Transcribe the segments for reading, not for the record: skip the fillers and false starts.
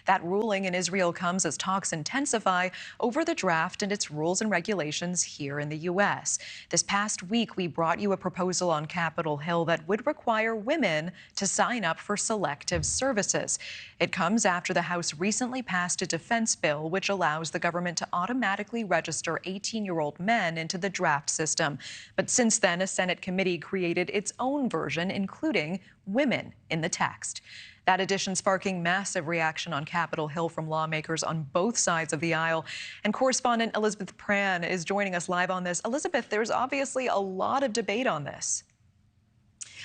That ruling in Israel comes as talks intensify over the draft and its rules and regulations here in the U.S. This past week, we brought you a proposal on Capitol Hill that would require women to sign up for selective services. It comes after the House recently passed a defense bill which allows the government to automatically register 18-year-old men into the draft system. But since then, a Senate committee created its own version, including women in the text. That addition sparking massive reaction on Capitol Hill from lawmakers on both sides of the aisle. And correspondent Elizabeth Pran is joining us live on this. Elizabeth, there's obviously a lot of debate on this.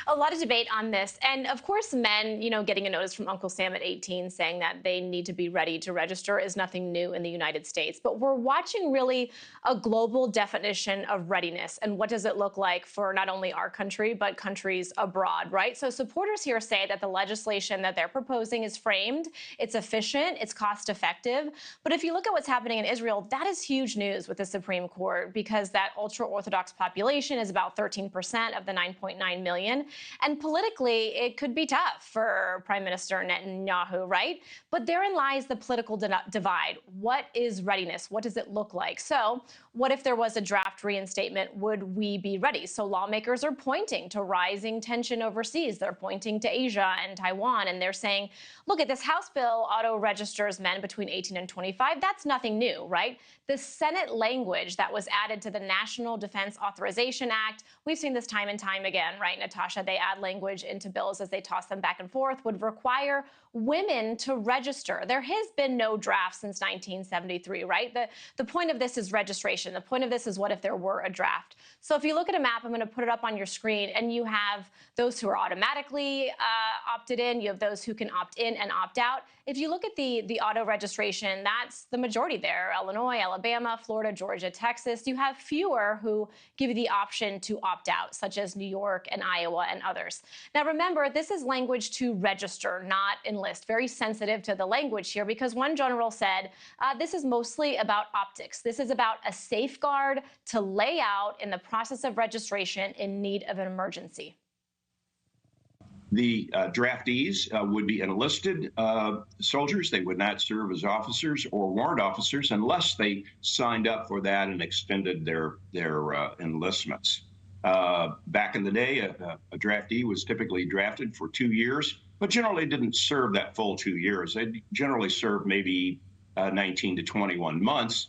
A lot of debate on this. And of course, men, getting a notice from Uncle Sam at 18 saying that they need to be ready to register is nothing new in the United States. But we're watching really a global definition of readiness. And what does it look like for not only our country, but countries abroad, right? So supporters here say that the legislation that they're proposing is framed, it's efficient, it's cost effective. But if you look at what's happening in Israel, that is huge news with the Supreme Court because that ultra-Orthodox population is about 13% of the 9.9 million. And politically, it could be tough for Prime Minister Netanyahu, right? But therein lies the political divide. What is readiness? What does it look like? So what if there was a draft reinstatement? Would we be ready? So lawmakers are pointing to rising tension overseas. They're pointing to Asia and Taiwan, and they're saying, look, at this House bill auto-registers men between 18 and 25. That's nothing new, right? The Senate language that was added to the National Defense Authorization Act, we've seen this time and time again, right, Natasha? They add language into bills as they toss them back and forth, would require women to register. There has been no draft since 1973, right? The point of this is registration. The point of this is what if there were a draft. So if you look at a map, I'm going to put it up on your screen, and you have those who are automatically opted in. You have those who can opt in and opt out. If you look at the auto registration, that's the majority there. Illinois, Alabama, Florida, Georgia, Texas. You have fewer who give you the option to opt out, such as New York and Iowa and others. Now, remember, this is language to register, not enlist. Very sensitive to the language here because one general said, this is mostly about optics. This is about a safeguard to lay out in the process of registration in need of an emergency. The draftees would be enlisted soldiers. They would not serve as officers or warrant officers unless they signed up for that and extended their enlistments. Back in the day, a draftee was typically drafted for 2 years, but generally didn't serve that full 2 years. They generally served maybe 19 to 21 months.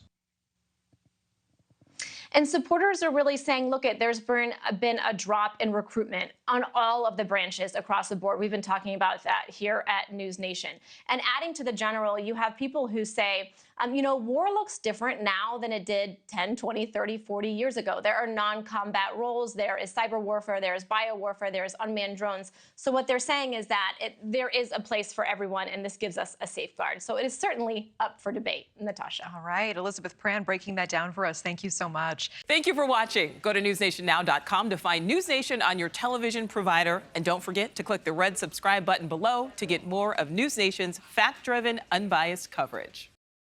And supporters are really saying, look, there's been a drop in recruitment on all of the branches across the board. We've been talking about that here at NewsNation. And adding to the general, you have people who say, war looks different now than it did 10, 20, 30, 40 years ago. There are non-combat roles. There is cyber warfare. There is bio warfare. There is unmanned drones. So what they're saying is that there is a place for everyone, and this gives us a safeguard. So it is certainly up for debate. Natasha. All right. Elizabeth Pran breaking that down for us. Thank you so much. Thank you for watching. Go to newsnationnow.com to find News Nation on your television provider. And don't forget to click the red subscribe button below to get more of News Nation's fact-driven, unbiased coverage.